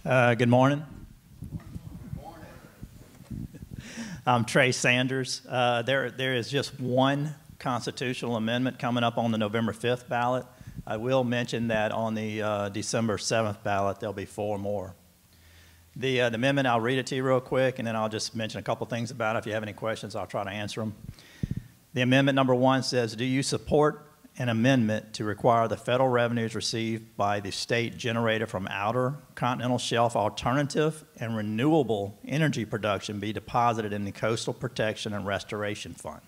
Good morning. I'm Trey Sanders. There is just one constitutional amendment coming up on the November 5th ballot. I will mention that on the December 7th ballot, there'll be 4 more. The amendment, I'll read it to you real quick, and then I'll just mention a couple things about it. If you have any questions, I'll try to answer them. The amendment number 1 says, do you support an amendment to require the federal revenues received by the state generated from outer continental shelf alternative and renewable energy production be deposited in the Coastal Protection and Restoration Fund?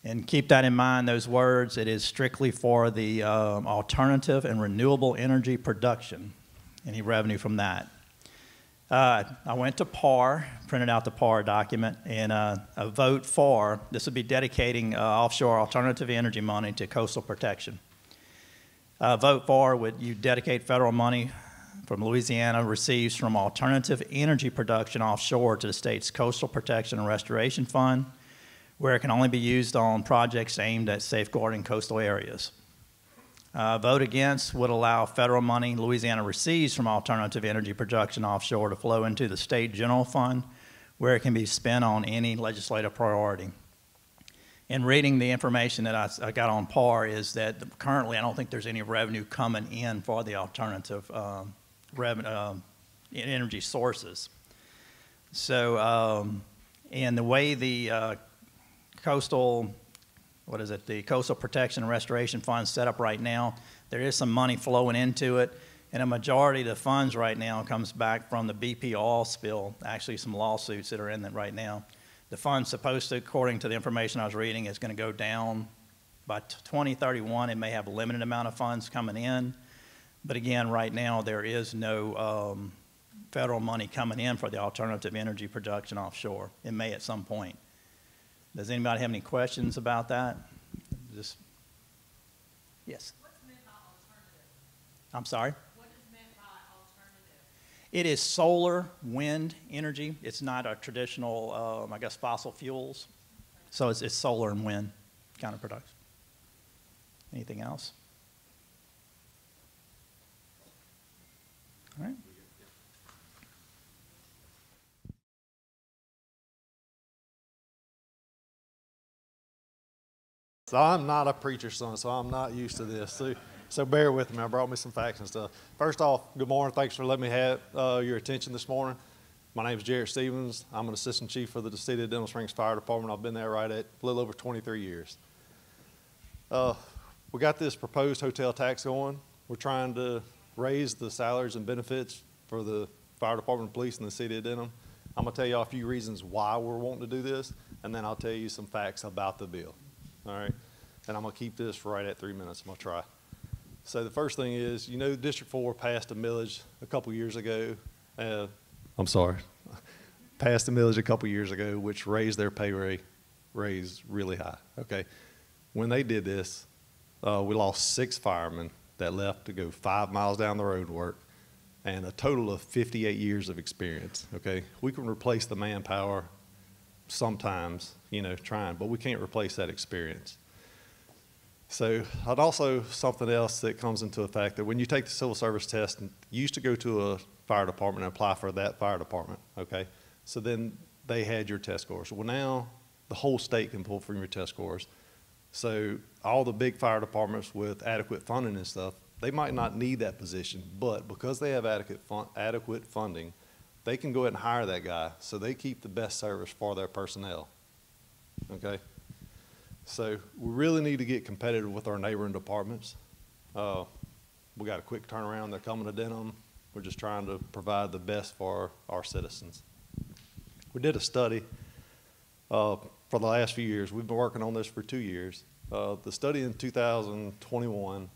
And keep that in mind, those words, it is strictly for the alternative and renewable energy production, any revenue from that. I went to PAR, printed out the PAR document, and a vote for, this would be dedicating offshore alternative energy money to coastal protection. Vote for would you dedicate federal money from Louisiana receives from alternative energy production offshore to the state's Coastal Protection and Restoration Fund, where it can only be used on projects aimed at safeguarding coastal areas. Vote against would allow federal money Louisiana receives from alternative energy production offshore to flow into the state general fund, where it can be spent on any legislative priority. In reading the information that I got on PAR is that currently I don't think there's any revenue coming in for the alternative energy sources. So, and the way the Coastal Protection and Restoration Fund set up right now, there is some money flowing into it, and a majority of the funds right now comes back from the BP oil spill, actually some lawsuits that are in it right now. The fund's supposed to, according to the information I was reading, is going to go down by 2031. It may have a limited amount of funds coming in, but again, right now there is no federal money coming in for the alternative energy production offshore. It may at some point. Does anybody have any questions about that? Just, yes. What's meant by alternative? I'm sorry? What is meant by alternative? It is solar, wind energy. It's not a traditional, I guess, fossil fuels. So it's solar and wind kind of production. Anything else? All right. So I'm not a preacher's son, so I'm not used to this. So bear with me. I brought me some facts and stuff. First off, good morning. Thanks for letting me have your attention this morning. My name is Gerald Stevens. I'm an assistant chief for the city of Denham Springs Fire Department. I've been there right at a little over 23 years. We got this proposed hotel tax going. We're trying to raise the salaries and benefits for the fire department, police, and the city of Denham. I'm going to tell you a few reasons why we're wanting to do this, and then I'll tell you some facts about the bill. All right, and I'm going to keep this right at 3 minutes. I'm going to try. So the first thing is, you know, District 4 passed a millage a couple years ago. Passed a millage a couple years ago, which raised their pay raise really high. Okay, when they did this, we lost 6 firemen that left to go 5 miles down the road to work, and a total of 58 years of experience. Okay, we can replace the manpower sometimes, you know, trying, but we can't replace that experience. So, and also something else that comes into effect that when you take the civil service test, you used to go to a fire department and apply for that fire department, okay? So then they had your test scores. Well, now the whole state can pull from your test scores. So all the big fire departments with adequate funding and stuff, they might not need that position, but because they have adequate funding, they can go ahead and hire that guy, so they keep the best service for their personnel, okay? So we really need to get competitive with our neighboring departments. We got a quick turnaround. They're coming to Denham. We're just trying to provide the best for our citizens. We did a study for the last few years. We've been working on this for 2 years. The study in 2021,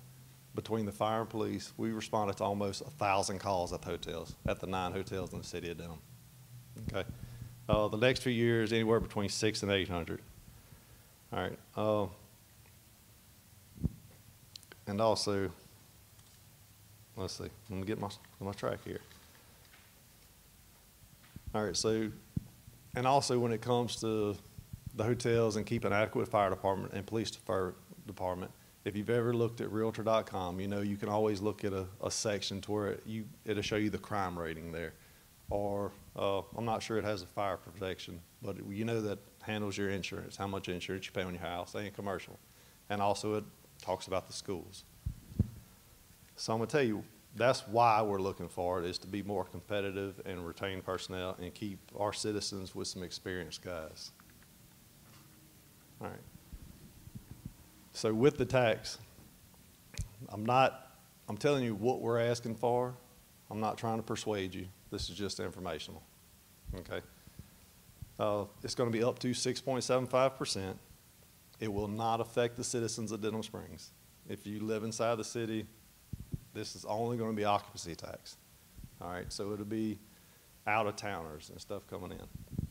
between the fire and police, we responded to almost 1,000 calls at the hotels, at the 9 hotels in the city of Denham. Okay. The next few years, anywhere between 600 and 800. All right. And also, let's see. Let me get my track here. All right. So, and also when it comes to the hotels and keeping adequate fire department and police department, if you've ever looked at Realtor.com, you know you can always look at a section to where it'll show you the crime rating there. Or I'm not sure it has a fire protection, but you know that handles your insurance, how much insurance you pay on your house and commercial. And also it talks about the schools. So I'm going to tell you, that's why we're looking for it, is to be more competitive and retain personnel and keep our citizens with some experienced guys. All right. So with the tax, I'm telling you what we're asking for. I'm not trying to persuade you. This is just informational. Okay. It's going to be up to 6.75%. It will not affect the citizens of Denham Springs. If you live inside the city, this is only going to be occupancy tax. All right, so it'll be out-of-towners and stuff coming in.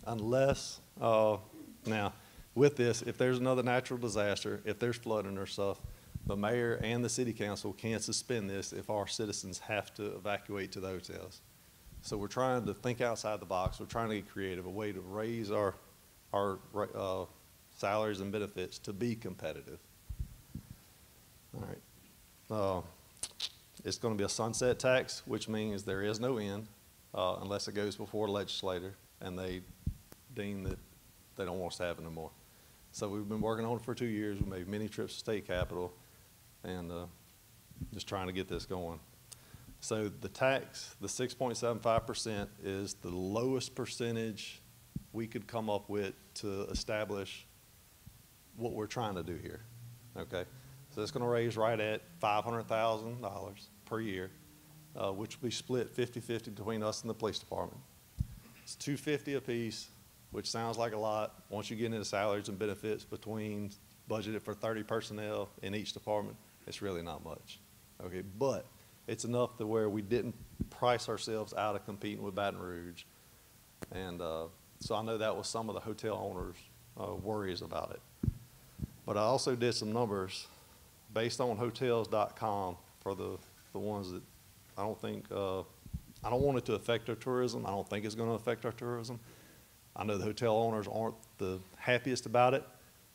Unless, now, with this, if there's another natural disaster, if there's flooding or stuff, the mayor and the city council can suspend this if our citizens have to evacuate to the hotels. So we're trying to think outside the box. We're trying to get creative, a way to raise our salaries and benefits to be competitive. All right. It's going to be a sunset tax, which means there is no end unless it goes before a legislator and they deem that they don't want us to have it no more. So we've been working on it for 2 years. We made many trips to state capitol and just trying to get this going. So the tax, the 6.75% is the lowest percentage we could come up with to establish what we're trying to do here, okay? So it's gonna raise right at $500,000 per year, which will be split 50-50 between us and the police department. It's $250 apiece, which sounds like a lot. Once you get into salaries and benefits between budgeted for 30 personnel in each department, it's really not much, okay? But it's enough to where we didn't price ourselves out of competing with Baton Rouge. And so I know that was some of the hotel owners' worries about it. But I also did some numbers based on hotels.com for the ones that I don't think, I don't want it to affect our tourism. I don't think it's going to affect our tourism. I know the hotel owners aren't the happiest about it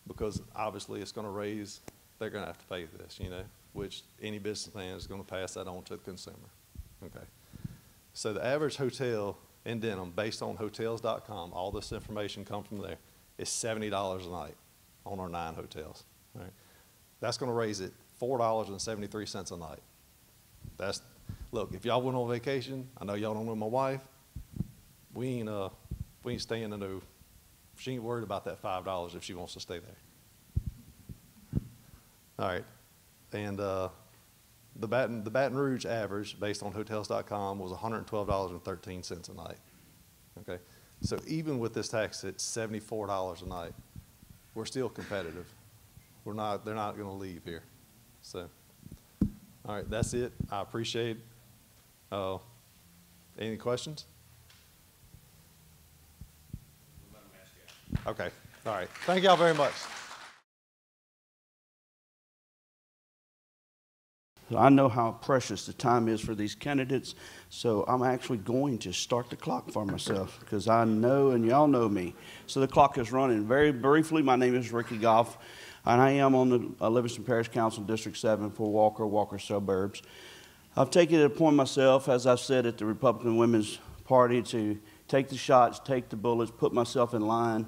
because obviously it's going to raise, they're going to have to pay this, you know, which any businessman is going to pass that on to the consumer. Okay. So the average hotel in Denham, based on hotels.com, all this information comes from there, is $70 a night on our 9 hotels. All right. That's going to raise it $4.73 a night. That's, look, if y'all went on vacation, I know y'all don't know my wife, we ain't staying in no, she ain't worried about that $5 if she wants to stay there. All right. And the Baton Rouge average, based on hotels.com, was $112.13 a night. Okay, so even with this tax at $74 a night, we're still competitive. They're not going to leave here. So, all right, that's it. I appreciate it. Any questions? Okay, all right. Thank y'all very much. I know how precious the time is for these candidates, so I'm actually going to start the clock for myself because I know and y'all know me. So the clock is running. Very briefly, my name is Ricky Goff, and I am on the Livingston Parish Council District 7 for Walker Suburbs. I've taken it upon myself, as I've said at the Republican Women's Party, to take the shots, take the bullets, put myself in line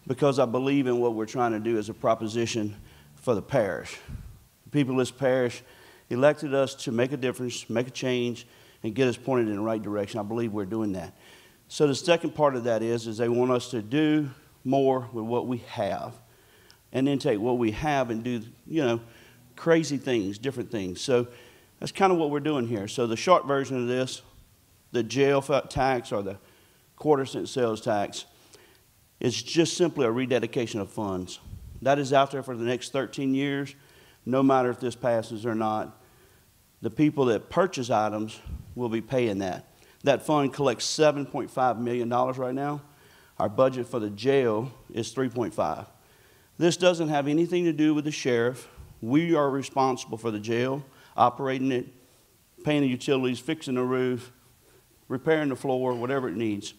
because I believe in what we're trying to do as a proposition for the parish. The people of this parish elected us to make a difference, make a change, and get us pointed in the right direction. I believe we're doing that. So the second part of that is they want us to do more with what we have, and then take what we have and do, you know, crazy things, different things. So that's kind of what we're doing here. So the short version of this, the jail tax or the quarter-cent sales tax, is just simply a rededication of funds. That is out there for the next 13 years. No matter if this passes or not, the people that purchase items will be paying that. That fund collects $7.5 million right now. Our budget for the jail is $3.5. This doesn't have anything to do with the sheriff. We are responsible for the jail, operating it, paying the utilities, fixing the roof, repairing the floor, whatever it needs.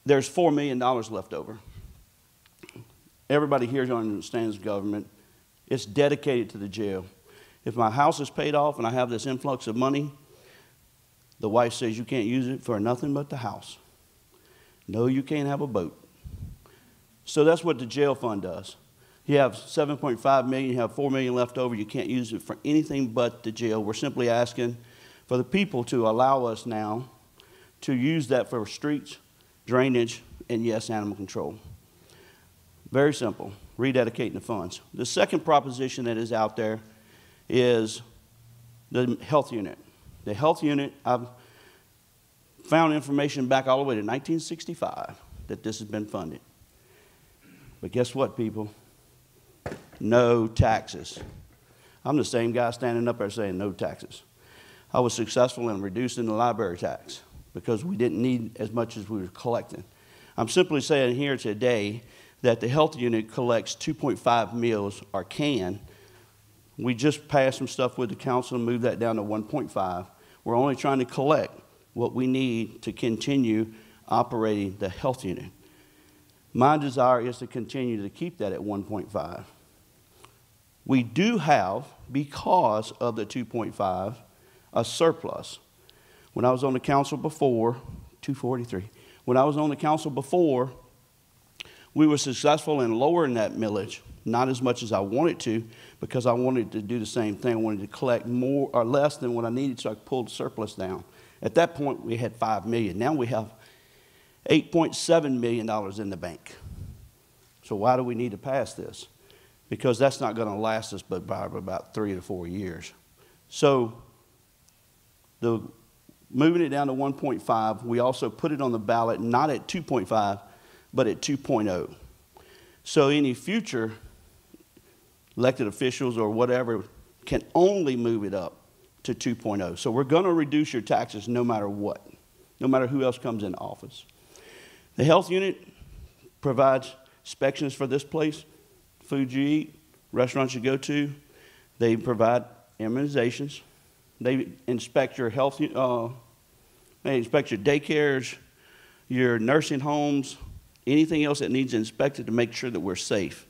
There's $4 million left over. Everybody here understands government. It's dedicated to the jail. If my house is paid off and I have this influx of money, the wife says you can't use it for nothing but the house. No, you can't have a boat. So that's what the jail fund does. You have $7.5 million, you have $4 million left over, you can't use it for anything but the jail. We're simply asking for the people to allow us now to use that for streets, drainage, and yes, animal control. Very simple, rededicating the funds. The second proposition that is out there is the health unit. The health unit, I've found information back all the way to 1965 that this has been funded. But guess what, people? No taxes. I'm the same guy standing up there saying no taxes. I was successful in reducing the library tax because we didn't need as much as we were collecting. I'm simply saying here today that the health unit collects 2.5 meals, or can. We just passed some stuff with the council and moved that down to 1.5. We're only trying to collect what we need to continue operating the health unit. My desire is to continue to keep that at 1.5. We do have, because of the 2.5, a surplus. When I was on the council before, 243, when I was on the council before, we were successful in lowering that millage, not as much as I wanted to, because I wanted to do the same thing. I wanted to collect more or less than what I needed so I could pull the surplus down. At that point, we had $5 million. Now we have $8.7 million in the bank. So why do we need to pass this? Because that's not going to last us but by about 3 to 4 years. So moving it down to 1.5, we also put it on the ballot not at 2.5, but at 2.0. So any future elected officials or whatever can only move it up to 2.0. So we're going to reduce your taxes no matter what, no matter who else comes in office. The health unit provides inspections for this place, food you eat, restaurants you go to. They provide immunizations. They inspect your health, they inspect your daycares, your nursing homes, anything else that needs inspected to make sure that we're safe.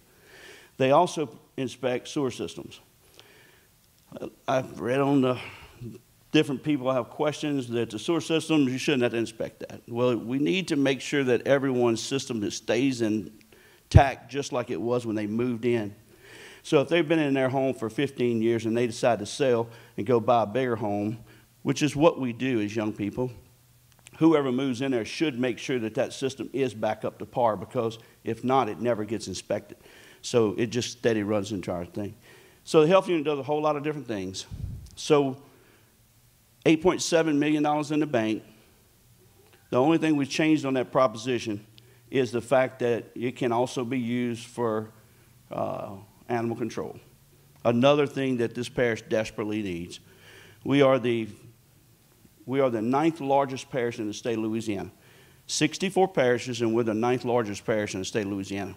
They also inspect sewer systems. I've read on the different people have questions that the sewer systems, you shouldn't have to inspect that. Well, we need to make sure that everyone's system that stays intact just like it was when they moved in. So if they've been in their home for 15 years and they decide to sell and go buy a bigger home, which is what we do as young people, whoever moves in there should make sure that that system is back up to par, because if not, it never gets inspected. So it just steady runs the entire thing. So the health unit does a whole lot of different things. So $8.7 million in the bank. The only thing we've changed on that proposition is the fact that it can also be used for animal control. Another thing that this parish desperately needs. We are the 9th largest parish in the state of Louisiana. 64 parishes, and we're the 9th largest parish in the state of Louisiana.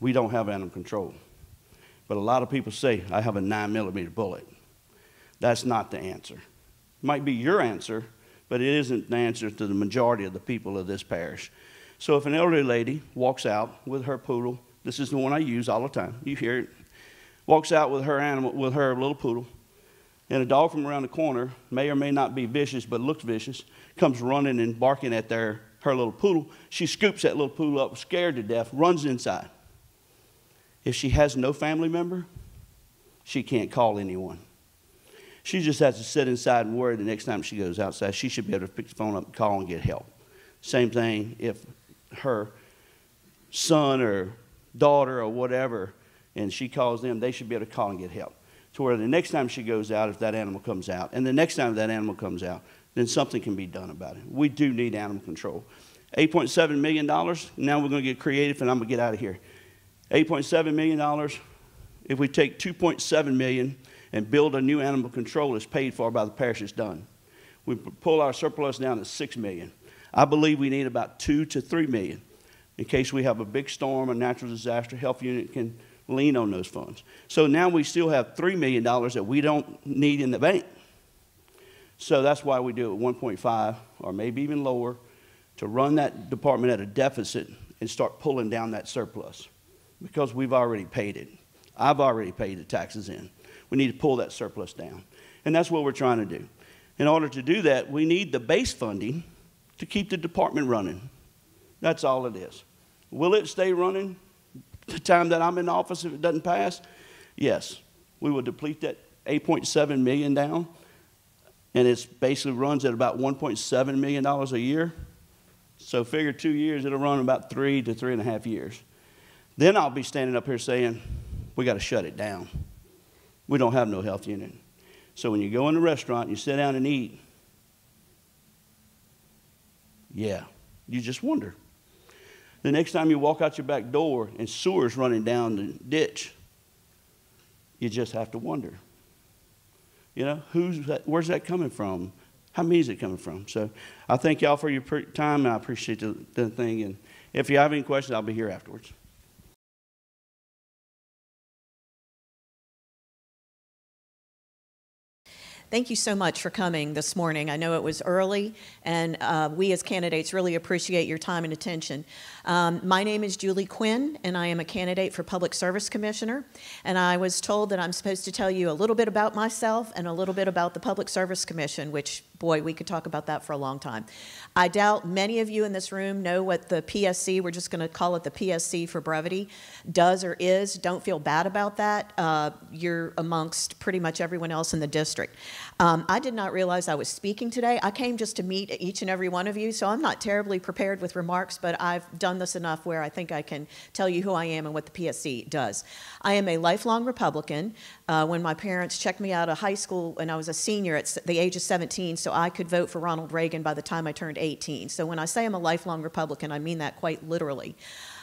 We don't have animal control. But a lot of people say, I have a 9mm bullet. That's not the answer. It might be your answer, but it isn't the answer to the majority of the people of this parish. So if an elderly lady walks out with her poodle, this is the one I use all the time, you hear it, walks out with her animal, with her little poodle, and a dog from around the corner, may or may not be vicious, but looks vicious, comes running and barking at her little poodle. She scoops that little poodle up, scared to death, runs inside. If she has no family member, she can't call anyone. She just has to sit inside and worry the next time she goes outside. She should be able to pick the phone up and call and get help. Same thing if her son or daughter or whatever, and she calls them, they should be able to call and get help. To where the next time she goes out, if that animal comes out, and the next time that animal comes out, then something can be done about it. We do need animal control. $8.7 million, now we're going to get creative, and I'm going to get out of here. $8.7 million, if we take $2.7 million and build a new animal control that's paid for by the parish, is done. We pull our surplus down to $6 million. I believe we need about $2 to $3 million. In case we have a big storm, a natural disaster, health unit can lean on those funds. So now we still have $3 million that we don't need in the bank. So that's why we do it 1.5 or maybe even lower, to run that department at a deficit and start pulling down that surplus, because we've already paid it. I've already paid the taxes in. We need to pull that surplus down. And that's what we're trying to do. In order to do that, we need the base funding to keep the department running. That's all it is. Will it stay running the time that I'm in office if it doesn't pass? Yes. We will deplete that $8.7 million down, and it basically runs at about $1.7 million a year. So figure 2 years, it'll run about 3 to 3.5 years. Then I'll be standing up here saying, we got to shut it down. We don't have no health unit. So when you go in the restaurant and you sit down and eat, yeah, you just wonder. The next time you walk out your back door and sewer's running down the ditch, you just have to wonder. You know, where's that coming from? How many is it coming from? So I thank y'all for your time, and I appreciate the thing. And if you have any questions, I'll be here afterwards. Thank you so much for coming this morning. I know it was early, and we as candidates really appreciate your time and attention. My name is Julie Quinn, and I am a candidate for Public Service Commissioner. And I was told that I'm supposed to tell you a little bit about myself and a little bit about the Public Service Commission, which, boy, we could talk about that for a long time. I doubt many of you in this room know what the PSC, we're just going to call it the PSC for brevity, does or is. Don't feel bad about that. You're amongst pretty much everyone else in the district. I did not realize I was speaking today. I came just to meet each and every one of you, so I'm not terribly prepared with remarks, but I've done this enough where I think I can tell you who I am and what the PSC does. I am a lifelong Republican. When my parents checked me out of high school when I was a senior at the age of 17, so I could vote for Ronald Reagan by the time I turned 18. So when I say I'm a lifelong Republican, I mean that quite literally.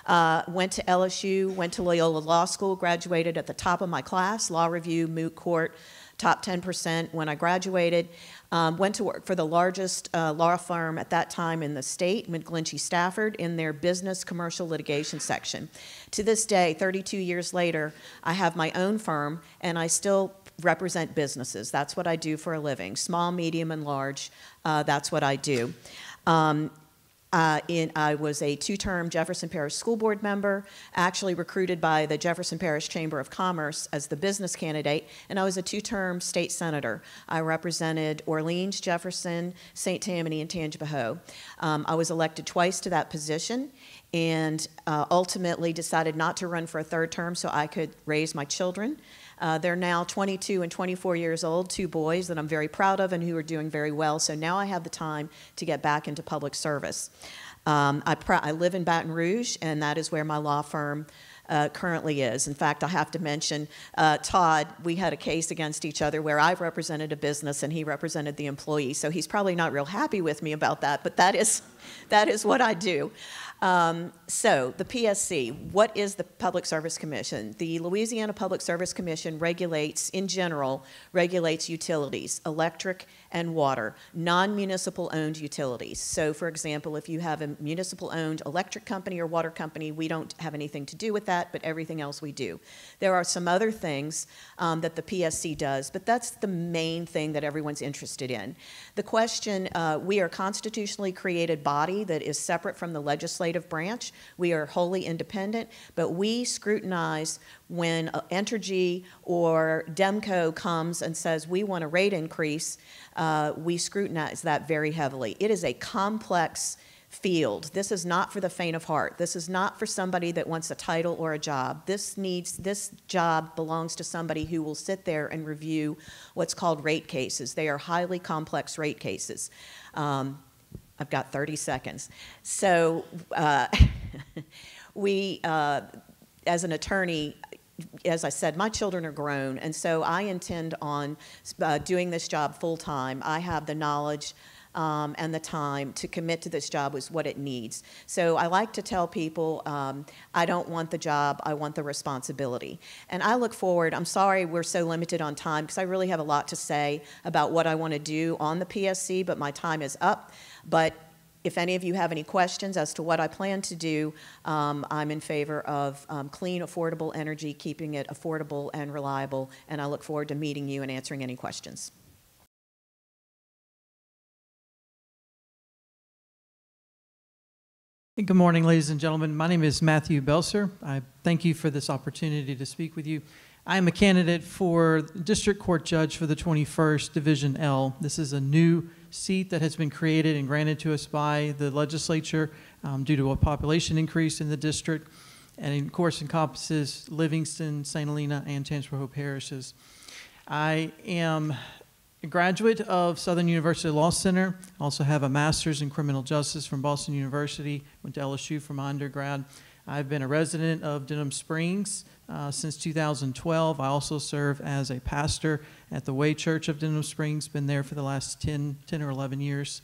Went to LSU, went to Loyola Law School, graduated at the top of my class, law review, moot court, top 10% when I graduated. Went to work for the largest law firm at that time in the state, McGlinchey Stafford, in their business commercial litigation section. To this day, 32 years later, I have my own firm, and I still represent businesses. That's what I do for a living, small, medium, and large. That's what I do. I was a two-term Jefferson Parish School Board member, actually recruited by the Jefferson Parish Chamber of Commerce as the business candidate, and I was a two-term state senator. I represented Orleans, Jefferson, St. Tammany, and Tangipahoa. I was elected twice to that position, and ultimately decided not to run for a third term so I could raise my children. They're now 22 and 24 years old, two boys that I'm very proud of and who are doing very well. So now I have the time to get back into public service. I live in Baton Rouge, and that is where my law firm currently is. In fact, I have to mention Todd. We had a case against each other where I've represented a business and he represented the employee. So he's probably not real happy with me about that, but that is what I do. So the PSC, what is the Public Service Commission? The Louisiana Public Service Commission regulates, in general, regulates utilities, electric and water, non-municipal owned utilities. So for example, if you have a municipal owned electric company or water company, we don't have anything to do with that, but everything else we do. There are some other things that the PSC does, but that's the main thing that everyone's interested in. The question, we are a constitutionally created body that is separate from the legislative branch. We are wholly independent, but we scrutinize when Entergy or Demco comes and says we want a rate increase. We scrutinize that very heavily. It is a complex field. This is not for the faint of heart. This is not for somebody that wants a title or a job. This job belongs to somebody who will sit there and review what's called rate cases. They are highly complex rate cases. I've got 30 seconds. So as an attorney, as I said, my children are grown, and so I intend on doing this job full time. I have the knowledge and the time to commit to this job is what it needs. So I like to tell people, I don't want the job, I want the responsibility. And I look forward, I'm sorry we're so limited on time because I really have a lot to say about what I want to do on the PSC, but my time is up. But if any of you have any questions as to what I plan to do, I'm in favor of clean, affordable energy, keeping it affordable and reliable, and I look forward to meeting you and answering any questions. Good morning, ladies and gentlemen. My name is Matthew Belser. I thank you for this opportunity to speak with you. I am a candidate for District Court Judge for the 21st Division L. This is a new seat that has been created and granted to us by the legislature due to a population increase in the district, and of course encompasses Livingston, St. Helena, and Tangipahoa parishes. I am a graduate of Southern University Law Center. I also have a master's in criminal justice from Boston University. Went to LSU for my undergrad. I've been a resident of Denham Springs since 2012. I also serve as a pastor at the Way Church of Denham Springs. Been there for the last 10 or 11 years.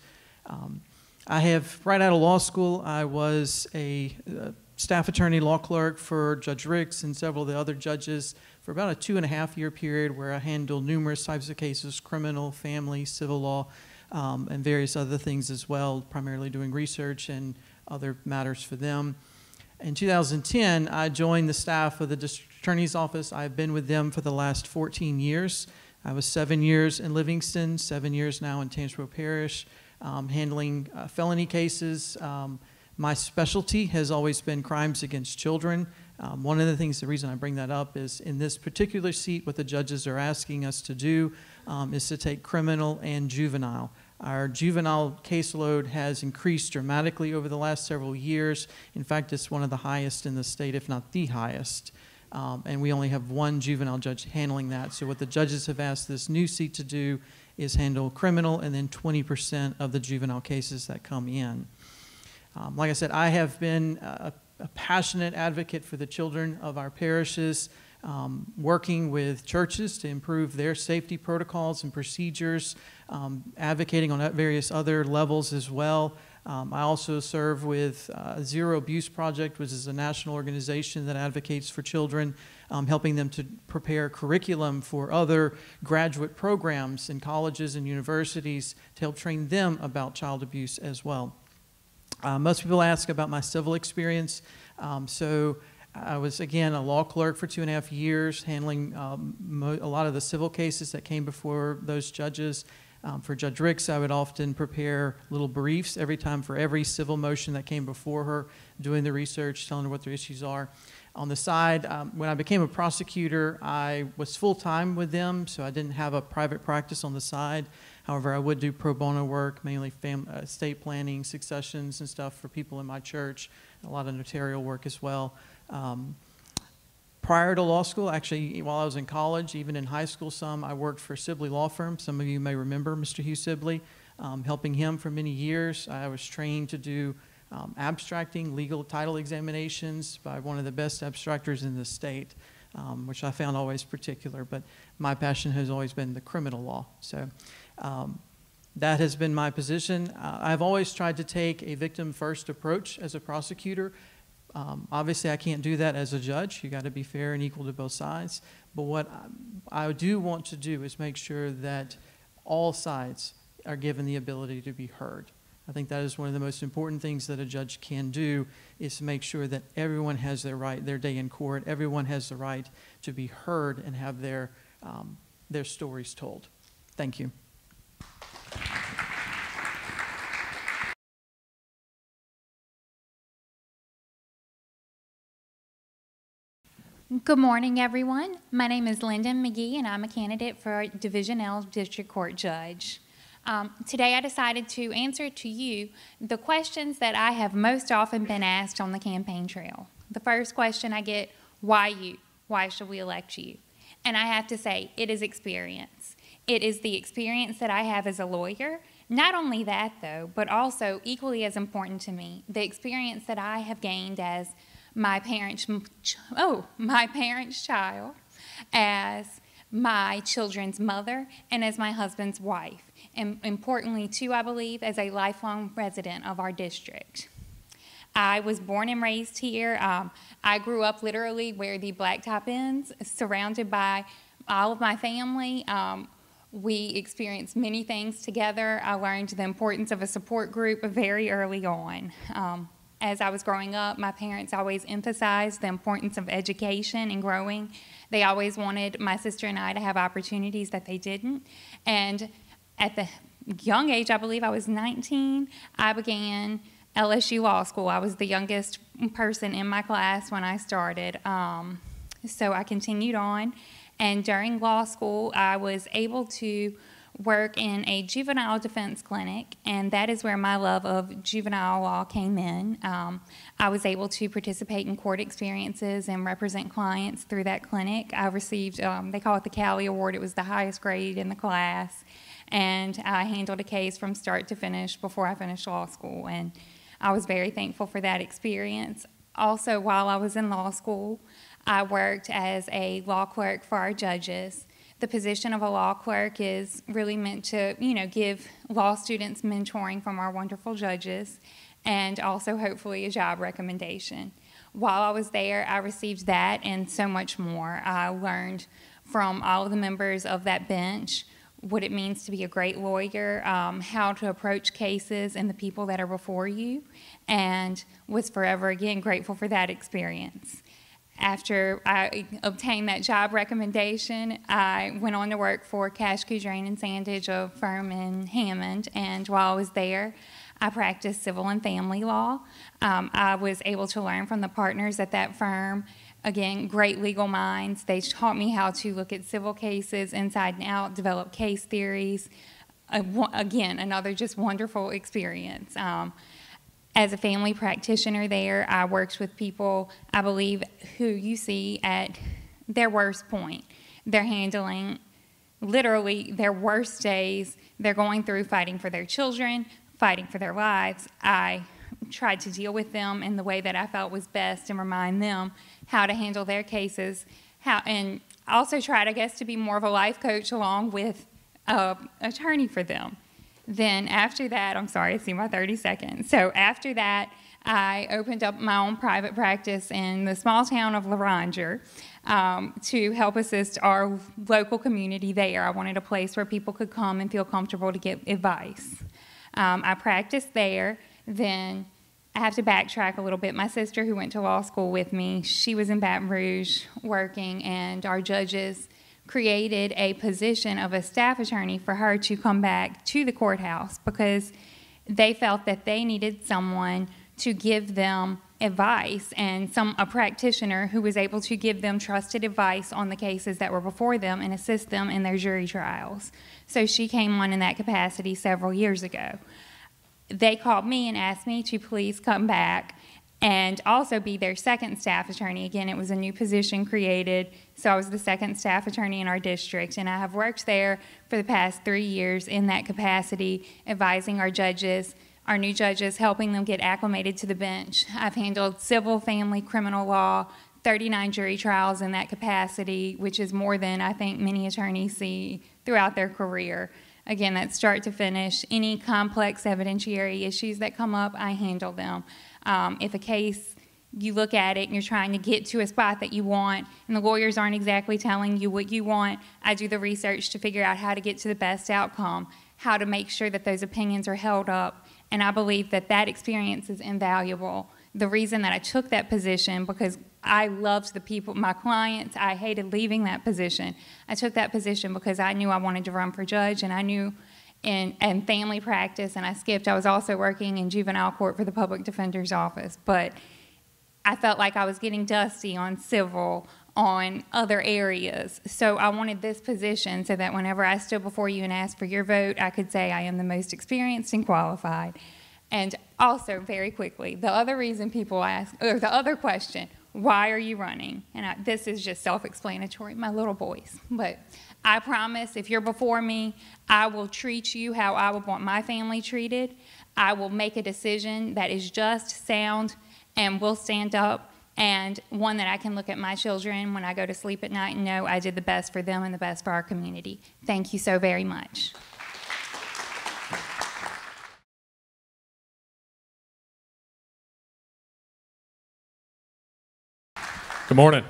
I have, right out of law school, I was a staff attorney law clerk for Judge Ricks and several of the other judges for about a 2.5-year period where I handled numerous types of cases, criminal, family, civil law, and various other things as well, primarily doing research and other matters for them. In 2010, I joined the staff of the District Attorney's Office. I've been with them for the last 14 years. I was 7 years in Livingston, 7 years now in Tangipahoa Parish, handling felony cases. My specialty has always been crimes against children. One of the things, the reason I bring that up is in this particular seat, what the judges are asking us to do is to take criminal and juvenile. Our juvenile caseload has increased dramatically over the last several years. In fact, it's one of the highest in the state, if not the highest. And we only have one juvenile judge handling that. So what the judges have asked this new seat to do is handle criminal and then 20% of the juvenile cases that come in. Like I said, I have been a passionate advocate for the children of our parishes, working with churches to improve their safety protocols and procedures, advocating on various other levels as well. I also serve with Zero Abuse Project, which is a national organization that advocates for children, helping them to prepare curriculum for other graduate programs in colleges and universities to help train them about child abuse as well. Most people ask about my civil experience. So I was, again, a law clerk for 2.5 years, handling a lot of the civil cases that came before those judges. For Judge Ricks, I would often prepare little briefs every time for every civil motion that came before her, doing the research, telling her what the issues are. On the side, when I became a prosecutor, I was full-time with them, so I didn't have a private practice on the side. However, I would do pro bono work, mainly estate planning, successions and stuff for people in my church, a lot of notarial work as well. Prior to law school, actually, while I was in college, even in high school I worked for Sibley Law Firm. Some of you may remember Mr. Hugh Sibley, helping him for many years. I was trained to do abstracting legal title examinations by one of the best abstractors in the state, which I found always particular, but my passion has always been the criminal law. So that has been my position. I've always tried to take a victim-first approach as a prosecutor. Obviously, I can't do that as a judge. You got to be fair and equal to both sides. But what I do want to do is make sure that all sides are given the ability to be heard. I think that is one of the most important things that a judge can do, is to make sure that everyone has their right, their day in court. Everyone has the right to be heard and have their stories told. Thank you. Good morning, everyone. My name is Lindon Magee, and I'm a candidate for Division L District Court Judge. Today I decided to answer to you the questions that I have most often been asked on the campaign trail. The first question I get, why you? Why should we elect you? And I have to say, it is experience. It is the experience that I have as a lawyer. Not only that, though, but also equally as important to me, the experience that I have gained as my parents' child, as my children's mother, and as my husband's wife. And importantly, too, I believe, as a lifelong resident of our district. I was born and raised here. I grew up literally where the blacktop ends, surrounded by all of my family. We experienced many things together. I learned the importance of a support group very early on. As I was growing up, my parents always emphasized the importance of education and growing. They always wanted my sister and I to have opportunities that they didn't. And at the young age, I believe I was 19, I began LSU Law School. I was the youngest person in my class when I started. So I continued on, and during law school, I was able to work in a juvenile defense clinic, and that is where my love of juvenile law came in. I was able to participate in court experiences and represent clients through that clinic. I received, they call it the Cali Award. It was the highest grade in the class, and I handled a case from start to finish before I finished law school, and I was very thankful for that experience. Also, while I was in law school, I worked as a law clerk for our judges. The position of a law clerk is really meant to, give law students mentoring from our wonderful judges, and also hopefully a job recommendation. While I was there, I received that and so much more. I learned from all of the members of that bench what it means to be a great lawyer, how to approach cases and the people that are before you, and was forever, again, grateful for that experience. After I obtained that job recommendation, I went on to work for Cash, Drain, and Sandage, a firm in Hammond, and while I was there, I practiced civil and family law. I was able to learn from the partners at that firm. Again, great legal minds. They taught me how to look at civil cases inside and out, develop case theories. Again, another just wonderful experience. As a family practitioner there, I worked with people, I believe, who you see at their worst point. They're handling literally their worst days. They're going through fighting for their children, fighting for their lives. I tried to deal with them in the way that I felt was best and remind them how to handle their cases, and also tried, I guess, to be more of a life coach along with an attorney for them. Then after that, I'm sorry, I see my 30 seconds. So after that, I opened up my own private practice in the small town of Laranger to help assist our local community there. I wanted a place where people could come and feel comfortable to get advice. I practiced there. Then I have to backtrack a little bit. My sister, who went to law school with me, she was in Baton Rouge working, and our judges created a position of a staff attorney for her to come back to the courthouse because they felt that they needed someone to give them advice and a practitioner who was able to give them trusted advice on the cases that were before them and assist them in their jury trials. So she came on in that capacity several years ago. They called me and asked me to please come back and also be their second staff attorney. Again, it was a new position created, so I was the second staff attorney in our district, and I have worked there for the past 3 years in that capacity, advising our judges, our new judges, helping them get acclimated to the bench. I've handled civil, family, criminal law, 39 jury trials in that capacity, which is more than I think many attorneys see throughout their career. Again, that's start to finish. Any complex evidentiary issues that come up, I handle them. If a case, you look at it and you're trying to get to a spot that you want and the lawyers aren't exactly telling you what you want, I do the research to figure out how to get to the best outcome, how to make sure that those opinions are held up, and I believe that that experience is invaluable. The reason that I took that position, because I loved the people, my clients, I hated leaving that position. I took that position because I knew I wanted to run for judge, and I knew in family practice, and I skipped. I was also working in juvenile court for the public defender's office, but I felt like I was getting dusty on civil, on other areas. So I wanted this position so that whenever I stood before you and asked for your vote, I could say I am the most experienced and qualified. And also, very quickly, the other reason people ask, or the other question, why are you running? And this is just self-explanatory, my little boys. But I promise if you're before me, I will treat you how I would want my family treated. I will make a decision that is just, sound, and will stand up, and one that I can look at my children when I go to sleep at night and know I did the best for them and the best for our community. Thank you so very much. Good morning.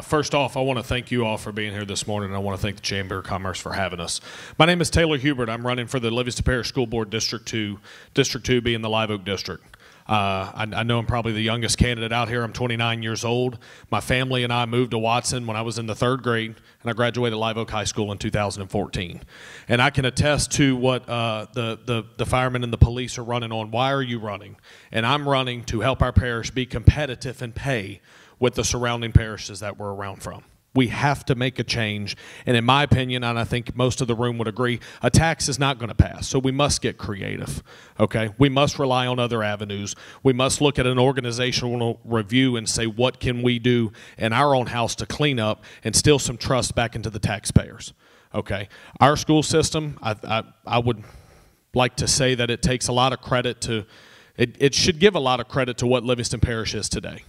First off, I want to thank you all for being here this morning, and I want to thank the Chamber of Commerce for having us. My name is Taylor Hubert. I'm running for the Livingston Parish School Board District 2, District 2 being the Live Oak District. I know I'm probably the youngest candidate out here. I'm 29 years old. My family and I moved to Watson when I was in the 3rd grade, and I graduated Live Oak High School in 2014. And I can attest to what the firemen and the police are running on. Why are you running? And I'm running to help our parish be competitive in pay with the surrounding parishes that we're around from. We have to make a change, and in my opinion, and I think most of the room would agree, a tax is not going to pass, so we must get creative, okay? We must rely on other avenues. We must look at an organizational review and say, what can we do in our own house to clean up and instill some trust back into the taxpayers, okay? Our school system, I would like to say that it takes a lot of credit to, it should give a lot of credit to what Livingston Parish is today,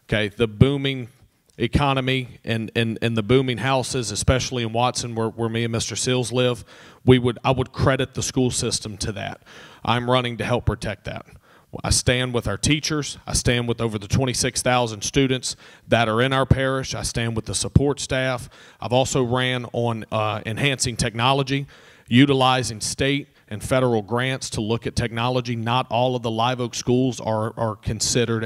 okay? The booming economy and the booming houses, especially in Watson where me and Mr. Seals live, I would credit the school system to that. I'm running to help protect that. I stand with our teachers. I stand with over the 26,000 students that are in our parish. I stand with the support staff. I've also ran on enhancing technology, utilizing state and federal grants to look at technology. Not all of the Live Oak schools are considered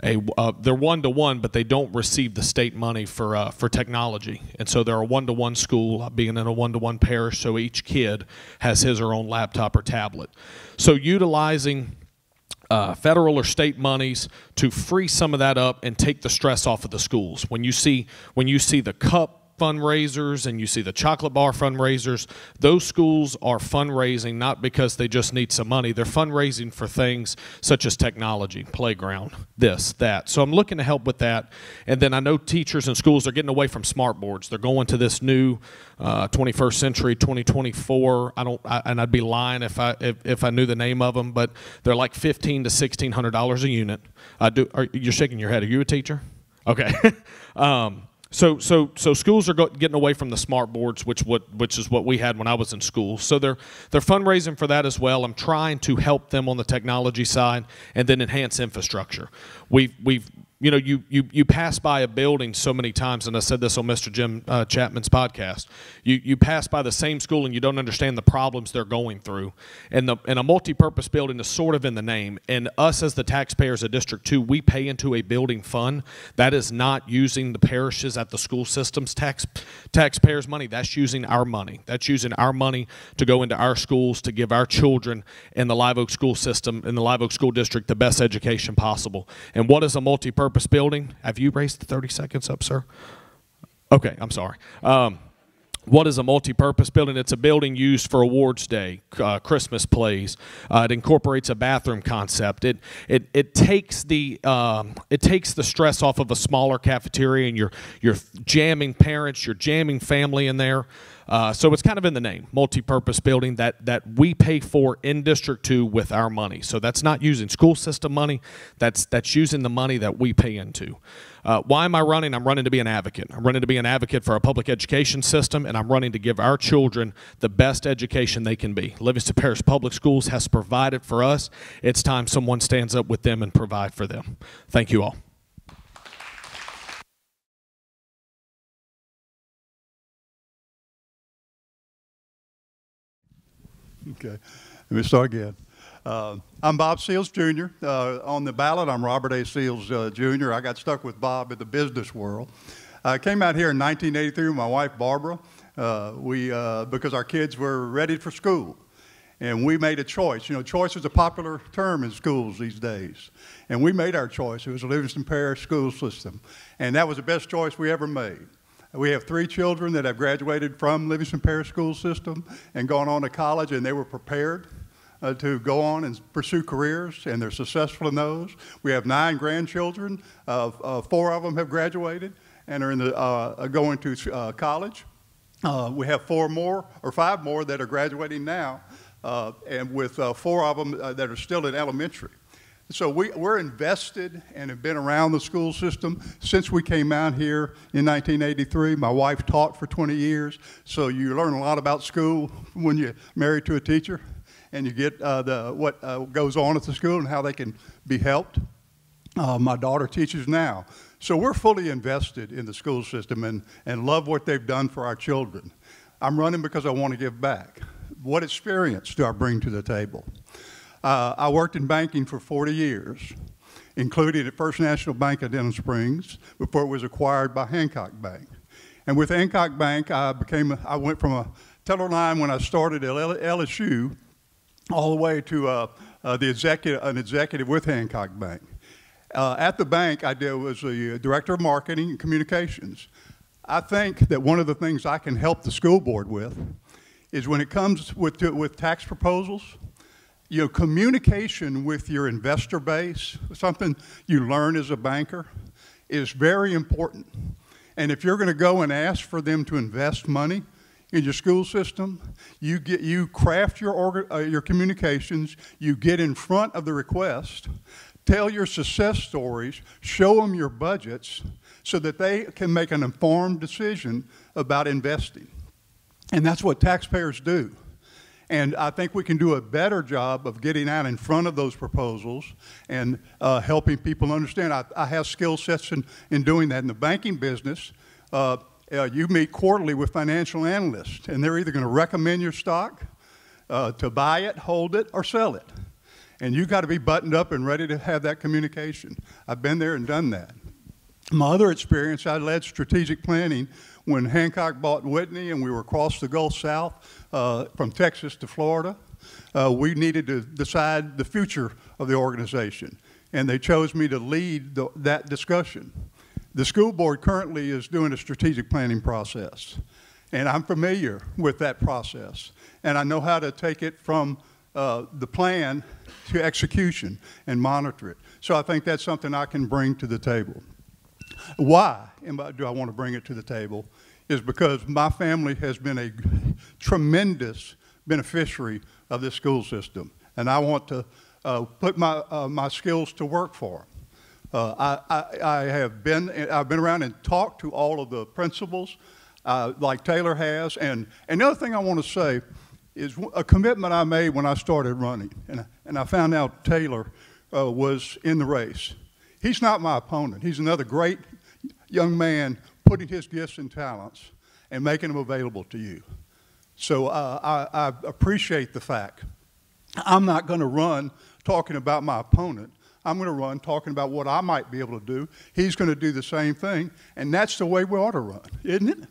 they're one-to-one, but they don't receive the state money for technology. And so they're a one-to-one school, being in a one-to-one parish, so each kid has his or her own laptop or tablet. So utilizing federal or state monies to free some of that up and take the stress off of the schools. When you see the cup fundraisers and you see the chocolate bar fundraisers, those schools are fundraising not because they just need some money. They're fundraising for things such as technology, playground, this, that. So I'm looking to help with that. And then I know teachers and schools are getting away from smart boards. They're going to this new 21st century, 2024. And I'd be lying if I knew the name of them, but they're like $1,500 to $1,600 a unit. You're shaking your head. Are you a teacher? Okay. So schools are getting away from the smart boards, which is what we had when I was in school. So they're fundraising for that as well. I'm trying to help them on the technology side and then enhance infrastructure. You pass by a building so many times, and I said this on Mr. Jim Chapman's podcast. You pass by the same school and you don't understand the problems they're going through. And a multi-purpose building is sort of in the name. And us as the taxpayers of District 2, we pay into a building fund. That is not using the parishes at the school system's taxpayers' money. That's using our money. That's using our money to go into our schools to give our children in the Live Oak school system, in the Live Oak school district, the best education possible. And what is a multi-purpose building? Have you raised the 30 seconds up, sir? Okay, I'm sorry. What is a multi-purpose building? It's a building used for awards day, Christmas plays. It incorporates a bathroom concept. It takes the stress off of a smaller cafeteria, and you're jamming parents, you're jamming family in there. So it's kind of in the name, multi-purpose building that we pay for in District 2 with our money. So that's not using school system money. That's using the money that we pay into. Why am I running? I'm running to be an advocate. I'm running to be an advocate for our public education system, and I'm running to give our children the best education they can be. Livingston Parish Public Schools has provided for us. It's time someone stands up with them and provide for them. Thank you all. Okay, let me start again. I'm Bob Seals, Jr. On the ballot, I'm Robert A. Seals, Jr. I got stuck with Bob in the business world. I came out here in 1983 with my wife, Barbara, because our kids were ready for school. And we made a choice. You know, choice is a popular term in schools these days. And we made our choice. It was the Livingston Parish school system. And that was the best choice we ever made. We have 3 children that have graduated from Livingston Parish school system and gone on to college, and they were prepared to go on and pursue careers, and they're successful in those. We have 9 grandchildren. 4 of them have graduated and are in the, going to college. We have 5 more that are graduating now, and with 4 of them that are still in elementary. So we're invested and have been around the school system since we came out here in 1983. My wife taught for 20 years, so you learn a lot about school when you're married to a teacher, and you get what goes on at the school and how they can be helped. My daughter teaches now. So we're fully invested in the school system and love what they've done for our children. I'm running because I want to give back. What experience do I bring to the table? I worked in banking for 40 years, including at First National Bank of Denham Springs before it was acquired by Hancock Bank. And with Hancock Bank, I went from a teller line when I started at LSU all the way to an executive with Hancock Bank. At the bank, I was the director of marketing and communications. I think that one of the things I can help the school board with is when it comes with tax proposals, communication with your investor base, something you learn as a banker, is very important. And if you're going to go and ask for them to invest money in your school system, you craft your communications, you get in front of the request, tell your success stories, show them your budgets so that they can make an informed decision about investing. And that's what taxpayers do. And I think we can do a better job of getting out in front of those proposals and helping people understand. I have skill sets in doing that. In the banking business, you meet quarterly with financial analysts, and they're either going to recommend your stock to buy it, hold it, or sell it. And you've got to be buttoned up and ready to have that communication. I've been there and done that. My other experience, I led strategic planning when Hancock bought Whitney and we were across the Gulf South from Texas to Florida. We needed to decide the future of the organization, and they chose me to lead that discussion. The school board currently is doing a strategic planning process, and I'm familiar with that process, and I know how to take it from the plan to execution and monitor it. So I think that's something I can bring to the table. Why do I want to bring it to the table is because my family has been a tremendous beneficiary of this school system, and I want to put my skills to work for them. I've been around and talked to all of the principals like Taylor has, and another thing I want to say is a commitment I made when I started running, and I found out Taylor was in the race. He's not my opponent. He's another great young man putting his gifts and talents and making them available to you. So I appreciate the fact. I'm not going to run talking about my opponent. I'm going to run talking about what I might be able to do. He's going to do the same thing, and that's the way we ought to run, isn't it?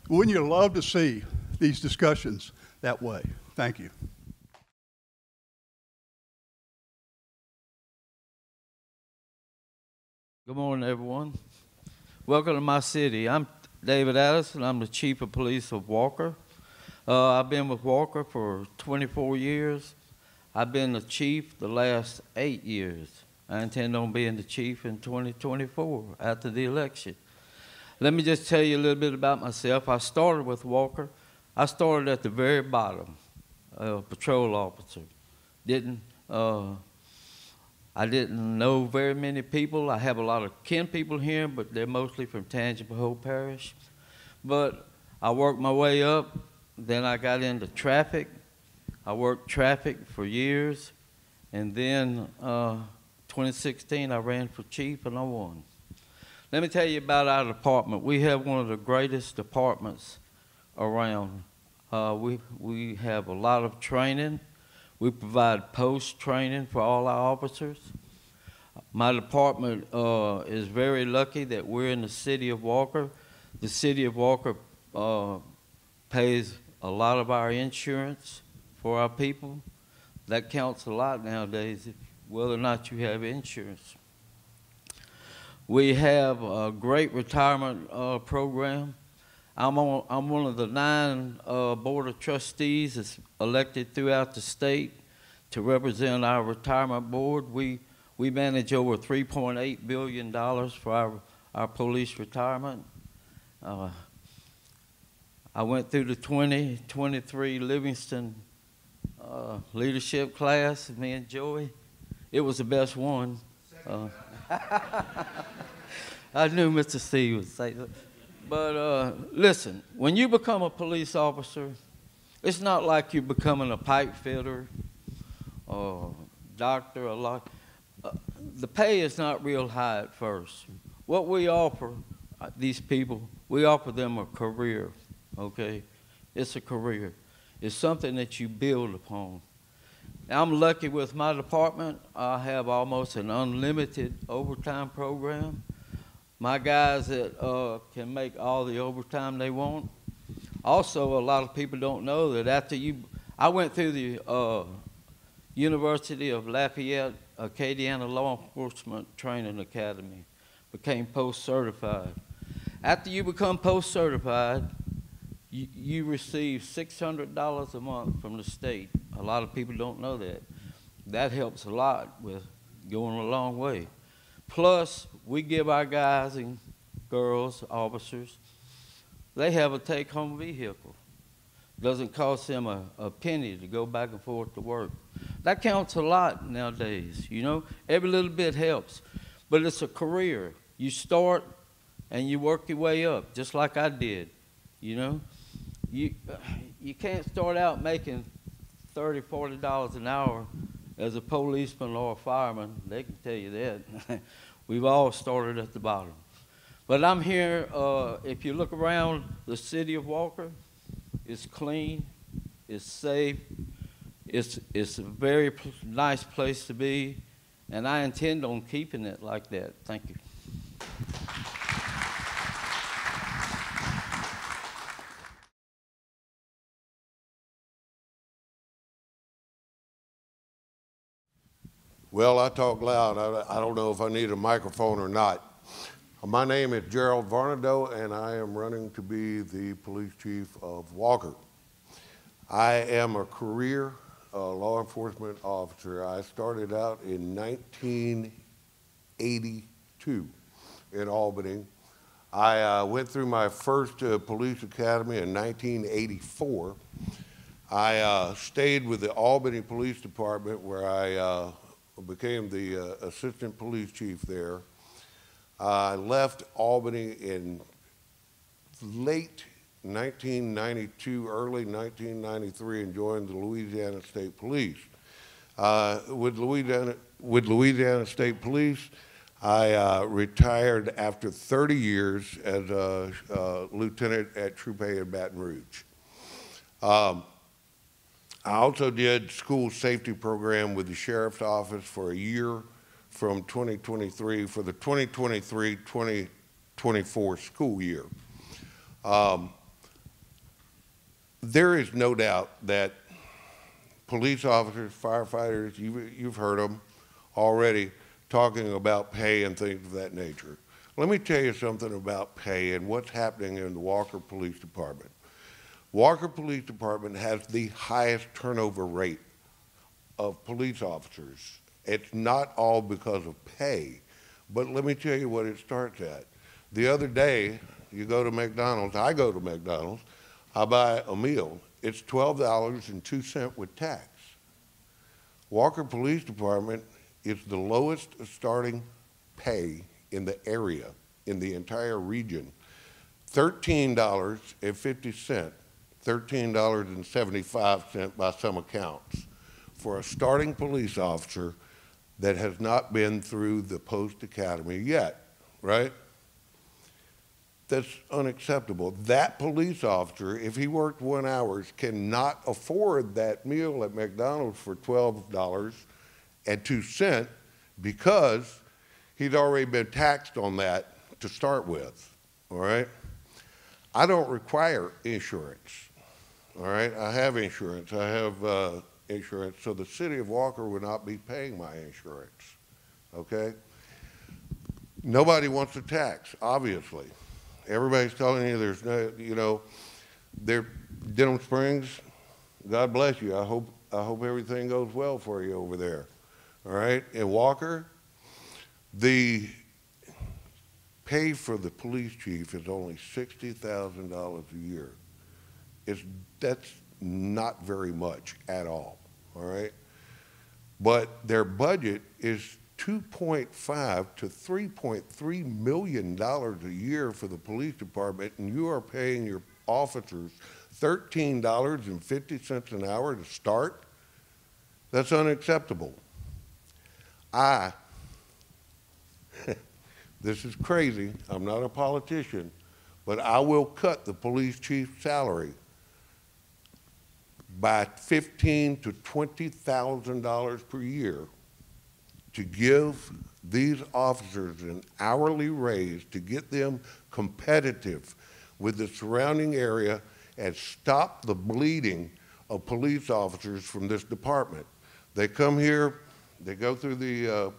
Wouldn't you love to see these discussions that way? Thank you. Good morning, everyone. Welcome to my city. I'm David Addison. I'm the Chief of Police of Walker. I've been with Walker for 24 years. I've been the chief the last 8 years. I intend on being the chief in 2024 after the election. Let me just tell you a little bit about myself. I started with Walker. I started at the very bottom, patrol officer. I didn't know very many people. I have a lot of kin people here, but they're mostly from Tangipahoa Parish. But I worked my way up. Then I got into traffic. I worked traffic for years. And then 2016, I ran for chief, and I won. Let me tell you about our department. We have one of the greatest departments around. We have a lot of training. We provide post-training for all our officers. My department is very lucky that we're in the city of Walker. The city of Walker pays a lot of our insurance for our people. That counts a lot nowadays, whether or not you have insurance. We have a great retirement program. I'm one of the 9 Board of Trustees that's elected throughout the state to represent our retirement board. We manage over $3.8 billion for our police retirement. I went through the 2023 Livingston leadership class, me and Joey. It was the best one. I knew Mr. Steve would say that. But listen, when you become a police officer, it's not like you're becoming a pipe fitter or doctor. The pay is not real high at first. What we offer these people, we offer them a career, okay? It's a career. It's something that you build upon. I'm lucky with my department. I have almost an unlimited overtime program. My guys that can make all the overtime they want. Also, a lot of people don't know that I went through the University of Lafayette Acadiana Law Enforcement Training Academy, became post-certified. After you become post-certified, you receive $600 a month from the state. A lot of people don't know that. That helps a lot with going a long way. Plus, we give our guys and girls, officers, they have a take-home vehicle. Doesn't cost them a penny to go back and forth to work. That counts a lot nowadays, you know. Every little bit helps. But it's a career. You start and you work your way up, just like I did, you know. You can't start out making $30, $40 an hour as a policeman or a fireman. They can tell you that. We've all started at the bottom. But I'm here, if you look around the city of Walker, it's clean, it's safe, it's a very nice place to be, and I intend on keeping it like that. Thank you. Well, I talk loud. I don't know if I need a microphone or not. My name is Gerald Varnado, and I am running to be the police chief of Walker. I am a career law enforcement officer. I started out in 1982 in Albany. I went through my first police academy in 1984. I stayed with the Albany Police Department, where I became the assistant police chief there. I left Albany in late 1992, early 1993, and joined the Louisiana State Police. With Louisiana State Police, I retired after 30 years as a lieutenant at Troop A in Baton Rouge. I also did school safety program with the Sheriff's Office for a year from 2023 for the 2023-2024 school year. There is no doubt that police officers, firefighters, you've heard them already talking about pay and things of that nature. Let me tell you something about pay and what's happening in the Walker Police Department. Walker Police Department has the highest turnover rate of police officers. It's not all because of pay, but let me tell you what it starts at. The other day, you go to McDonald's, I go to McDonald's, I buy a meal. It's $12.02 with tax. Walker Police Department is the lowest starting pay in the area, in the entire region. $13.50, $13.75 by some accounts for a starting police officer that has not been through the post academy yet, right? That's unacceptable. That police officer, if he worked 1 hour, cannot afford that meal at McDonald's for $12.02 because he's already been taxed on that to start with, all right? I don't require insurance, all right? I have insurance. I have insurance, so the city of Walker would not be paying my insurance, okay? Nobody wants to tax, obviously. Everybody's telling you there's no, you know, Denham Springs, God bless you. I hope everything goes well for you over there, all right? In Walker, the pay for the police chief is only $60,000 a year. That's not very much at all right? But their budget is $2.5 to $3.3 million a year for the police department, and you are paying your officers $13.50 an hour to start? That's unacceptable. This is crazy, I'm not a politician, but I will cut the police chief's salary by $15,000 to $20,000 per year to give these officers an hourly raise to get them competitive with the surrounding area and stop the bleeding of police officers from this department. They come here They go through the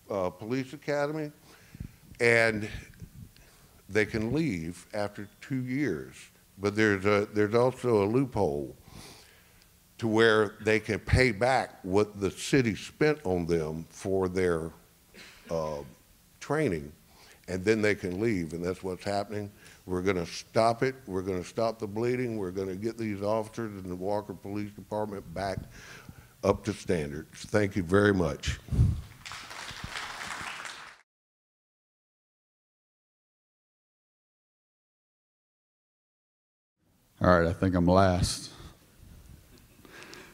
police academy, and they can leave after 2 years. But there's also a loophole to where they can pay back what the city spent on them for their training, and then they can leave, and that's what's happening. We're going to stop it. We're going to stop the bleeding. We're going to get these officers in the Walker Police Department back up to standards. Thank you very much. All right, I think I'm last.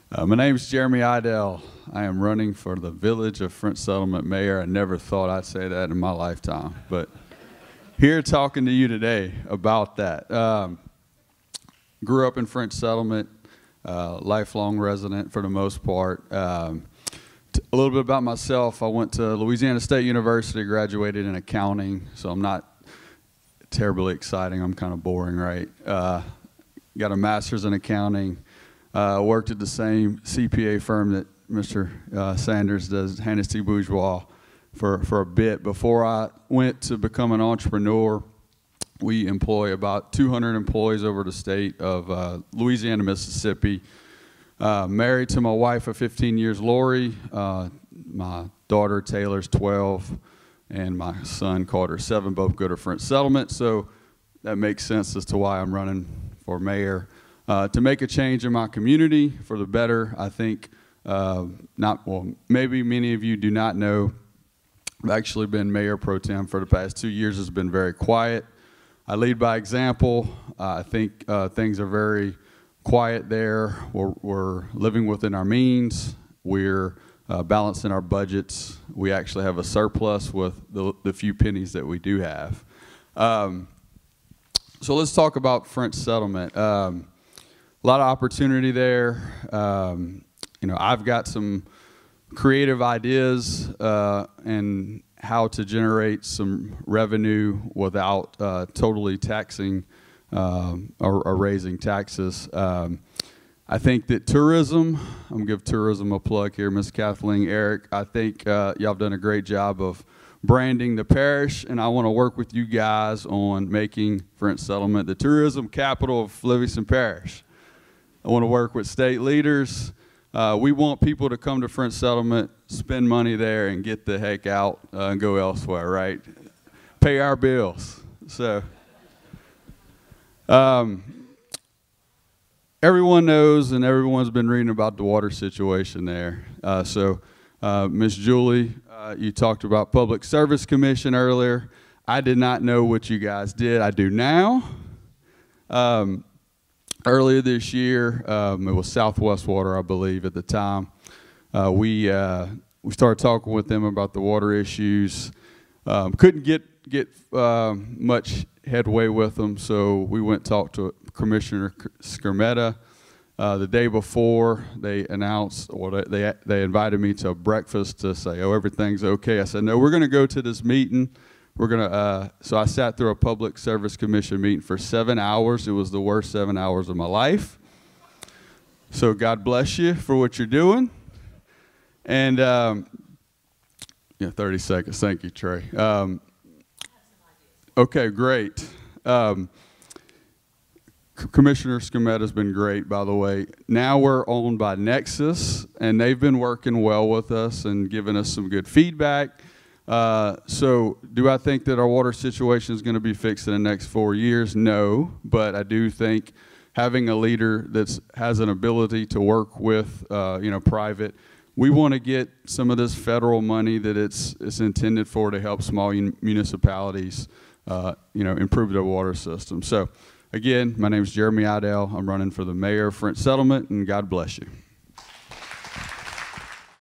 My name is Jeremy Aydell. I am running for the Village of French Settlement mayor. I never thought I'd say that in my lifetime, but here talking to you today about that. Grew up in French Settlement, lifelong resident for the most part. A little bit about myself. I went to Louisiana State University, graduated in accounting, so I'm not terribly exciting. I'm kind of boring, right? Got a master's in accounting. Worked at the same CPA firm that Mr. Sanders does, Hennessy Bourgeois, for a bit. Before I went to become an entrepreneur, we employ about 200 employees over the state of Louisiana, Mississippi. Married to my wife of 15 years, Lori. My daughter, Taylor's 12, and my son, Carter, 7, both go to French Settlement. So that makes sense as to why I'm running for mayor. To make a change in my community for the better. I think, maybe many of you do not know, I've actually been mayor pro tem for the past 2 years. It's been very quiet. I lead by example. I think things are very quiet there. We're living within our means. We're balancing our budgets. We actually have a surplus with the few pennies that we do have. So let's talk about French Settlement. A lot of opportunity there. You know, I've got some creative ideas and how to generate some revenue without totally taxing or raising taxes. I think that tourism, I'm going to give tourism a plug here, Ms. Kathleen, Eric. I think y'all have done a great job of branding the parish, and I want to work with you guys on making French Settlement the tourism capital of Livingston Parish. I want to work with state leaders. We want people to come to French Settlement, spend money there, and get the heck out and go elsewhere, right? Pay our bills. So everyone knows, and everyone's been reading about the water situation there. Ms. Julie, you talked about Public Service Commission earlier. I did not know what you guys did. I do now. Earlier this year, it was Southwest Water, I believe, at the time. We started talking with them about the water issues. Couldn't get much headway with them, so we went and talked to Commissioner Skermetta. The day before, they announced, or they invited me to a breakfast to say, oh, everything's okay. I said, no, we're going to go to this meeting. We're going to, so I sat through a Public Service Commission meeting for 7 hours. It was the worst 7 hours of my life. So God bless you for what you're doing. And, yeah, 30 seconds. Thank you, Trey. Okay, great. Commissioner Skermetta's been great, by the way. Now we're owned by Nexus, and they've been working well with us and giving us some good feedback. So do I think that our water situation is going to be fixed in the next 4 years? No, but I do think having a leader that has an ability to work with, private. We want to get some of this federal money that it's intended for to help small municipalities, improve their water system. So, again, my name is Jeremy Aydell. I'm running for the mayor of French Settlement, and God bless you.